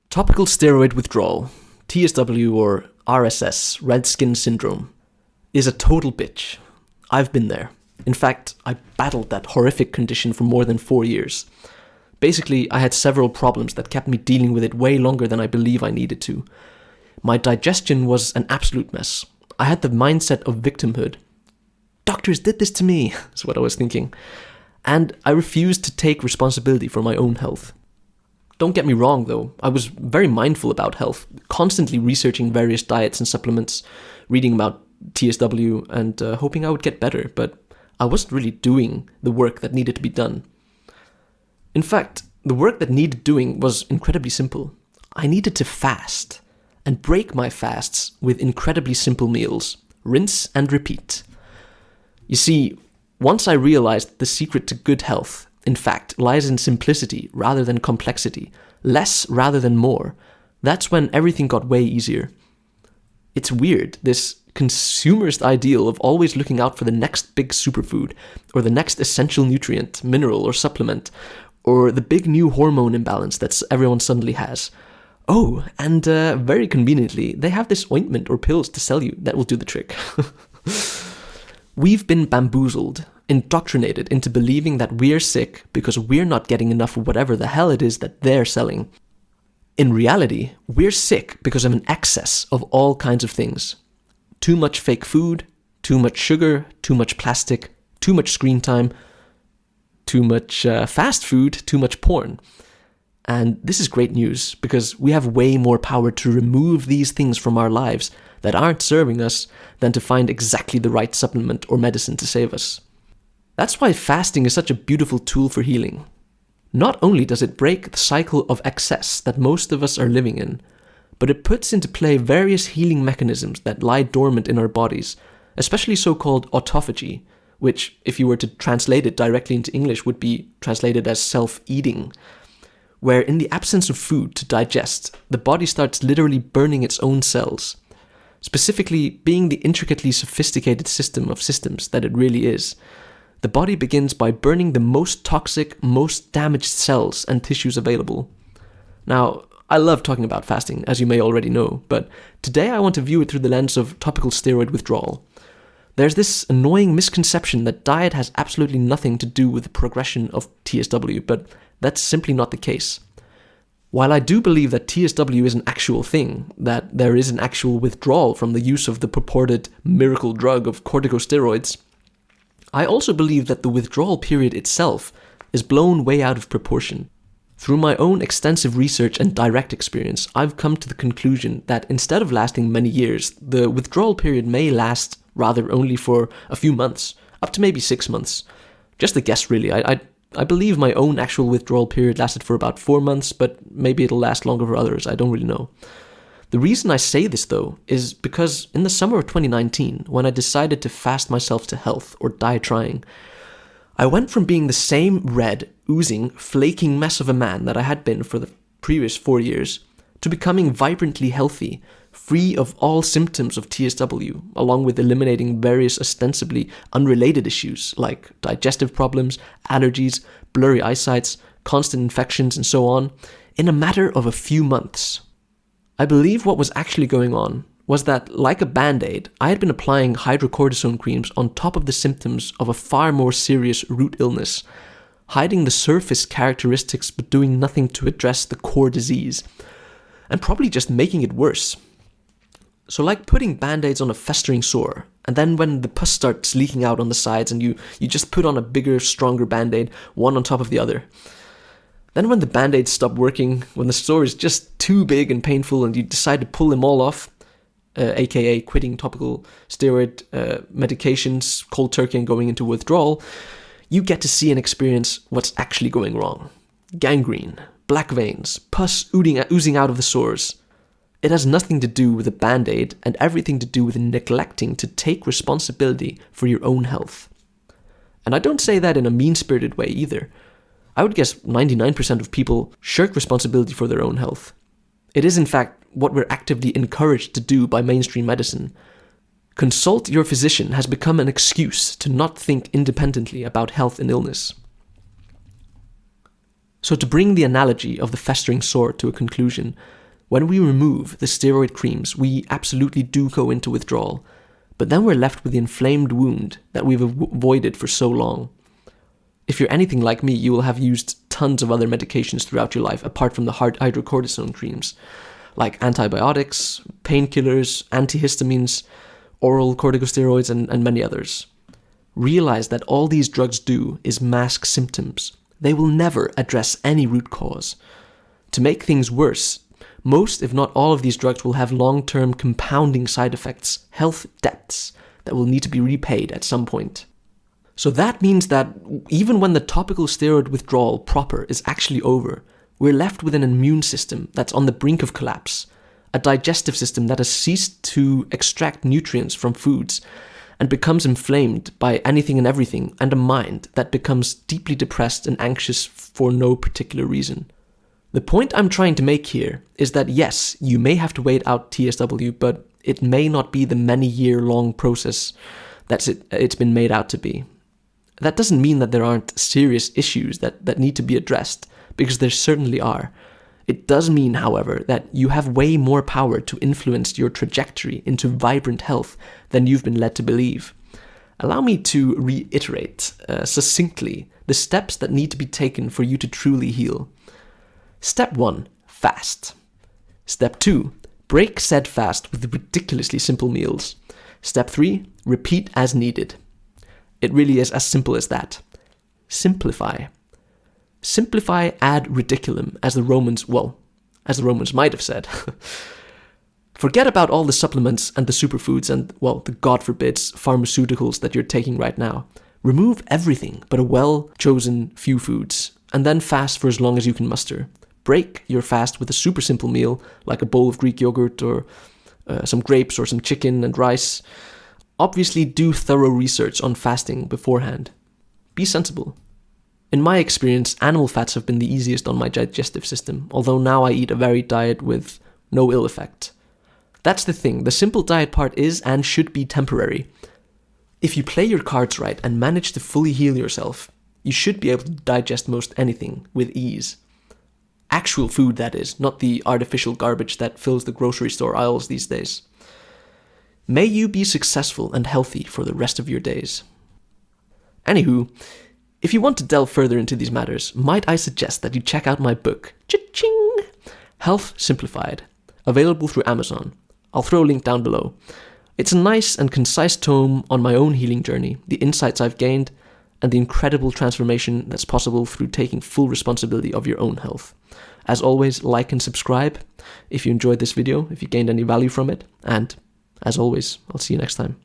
Topical Steroid Withdrawal, TSW or RSS, Red Skin Syndrome, is a total bitch. I've been there. In fact, I battled that horrific condition for more than 4 years. Basically, I had several problems that kept me dealing with it way longer than I believe I needed to. My digestion was an absolute mess. I had the mindset of victimhood. Doctors did this to me, is what I was thinking. And I refused to take responsibility for my own health. Don't get me wrong though, I was very mindful about health, constantly researching various diets and supplements, reading about TSW and hoping I would get better, but I wasn't really doing the work that needed to be done. In fact, the work that needed doing was incredibly simple. I needed to fast, and break my fasts with incredibly simple meals. Rinse and repeat. You see, once I realized the secret to good health, in fact, lies in simplicity rather than complexity, less rather than more, that's when everything got way easier. It's weird, this consumerist ideal of always looking out for the next big superfood, or the next essential nutrient, mineral, or supplement, or the big new hormone imbalance that everyone suddenly has. Oh, and very conveniently, they have this ointment or pills to sell you that will do the trick. We've been bamboozled, indoctrinated into believing that we're sick because we're not getting enough of whatever the hell it is that they're selling. In reality, we're sick because of an excess of all kinds of things. Too much fake food, too much sugar, too much plastic, too much screen time, too much fast food, too much porn. And this is great news because we have way more power to remove these things from our lives that aren't serving us than to find exactly the right supplement or medicine to save us. That's why fasting is such a beautiful tool for healing. Not only does it break the cycle of excess that most of us are living in, but it puts into play various healing mechanisms that lie dormant in our bodies, especially so-called autophagy, which, if you were to translate it directly into English, would be translated as self-eating, where in the absence of food to digest, the body starts literally burning its own cells. Specifically, being the intricately sophisticated system of systems that it really is, the body begins by burning the most toxic, most damaged cells and tissues available. Now, I love talking about fasting, as you may already know, but today I want to view it through the lens of topical steroid withdrawal. There's this annoying misconception that diet has absolutely nothing to do with the progression of TSW, but that's simply not the case. While I do believe that TSW is an actual thing, that there is an actual withdrawal from the use of the purported miracle drug of corticosteroids, I also believe that the withdrawal period itself is blown way out of proportion. Through my own extensive research and direct experience, I've come to the conclusion that instead of lasting many years, the withdrawal period may last rather only for a few months, up to maybe 6 months. Just a guess really. I believe my own actual withdrawal period lasted for about 4 months, but maybe it'll last longer for others, I don't really know. The reason I say this though is because in the summer of 2019, when I decided to fast myself to health or die trying, I went from being the same red, oozing, flaking mess of a man that I had been for the previous 4 years to becoming vibrantly healthy, free of all symptoms of TSW, along with eliminating various ostensibly unrelated issues like digestive problems, allergies, blurry eyesights, constant infections, and so on, in a matter of a few months. I believe what was actually going on was that, like a band-aid, I had been applying hydrocortisone creams on top of the symptoms of a far more serious root illness, hiding the surface characteristics but doing nothing to address the core disease, and probably just making it worse. So like putting band-aids on a festering sore, and then when the pus starts leaking out on the sides and you just put on a bigger, stronger band-aid, one on top of the other. Then when the band-aids stop working, when the sore is just too big and painful and you decide to pull them all off, aka quitting topical steroid medications, cold turkey and going into withdrawal, you get to see and experience what's actually going wrong. Gangrene, black veins, pus oozing out of the sores. It has nothing to do with a band-aid and everything to do with neglecting to take responsibility for your own health. And I don't say that in a mean-spirited way either. I would guess 99% of people shirk responsibility for their own health. It is in fact what we're actively encouraged to do by mainstream medicine. Consult your physician has become an excuse to not think independently about health and illness. So to bring the analogy of the festering sore to a conclusion, When we remove the steroid creams, we absolutely do go into withdrawal, but then we're left with the inflamed wound that we've avoided for so long. If you're anything like me, you will have used tons of other medications throughout your life apart from the hydrocortisone creams, like antibiotics, painkillers, antihistamines, oral corticosteroids, and many others. Realize that all these drugs do is mask symptoms. They will never address any root cause. To make things worse, most, if not all of these drugs will have long-term compounding side effects, health debts, that will need to be repaid at some point. So that means that even when the topical steroid withdrawal proper is actually over, we're left with an immune system that's on the brink of collapse, a digestive system that has ceased to extract nutrients from foods and becomes inflamed by anything and everything, and a mind that becomes deeply depressed and anxious for no particular reason. The point I'm trying to make here is that yes, you may have to wait out TSW, but it may not be the many-year-long process it's been made out to be. That doesn't mean that there aren't serious issues that need to be addressed, because there certainly are. It does mean, however, that you have way more power to influence your trajectory into vibrant health than you've been led to believe. Allow me to reiterate succinctly the steps that need to be taken for you to truly heal. Step 1, fast. Step 2, break said fast with ridiculously simple meals. Step 3, repeat as needed. It really is as simple as that. Simplify. Simplify ad ridiculum, as the Romans might have said. Forget about all the supplements and the superfoods and, the God forbids, pharmaceuticals that you're taking right now. Remove everything but a well-chosen few foods, and then fast for as long as you can muster. Break your fast with a super simple meal, like a bowl of Greek yogurt or some grapes or some chicken and rice. Obviously, do thorough research on fasting beforehand. Be sensible. In my experience, animal fats have been the easiest on my digestive system, although now I eat a varied diet with no ill effect. That's the thing, the simple diet part is and should be temporary. If you play your cards right and manage to fully heal yourself, you should be able to digest most anything with ease. Actual food, that is, not the artificial garbage that fills the grocery store aisles these days. May you be successful and healthy for the rest of your days. Anywho, if you want to delve further into these matters, might I suggest that you check out my book, Cha-ching! Health Simplified, available through Amazon. I'll throw a link down below. It's a nice and concise tome on my own healing journey, the insights I've gained, and the incredible transformation that's possible through taking full responsibility of your own health. As always, like and subscribe if you enjoyed this video, if you gained any value from it, and as always, I'll see you next time.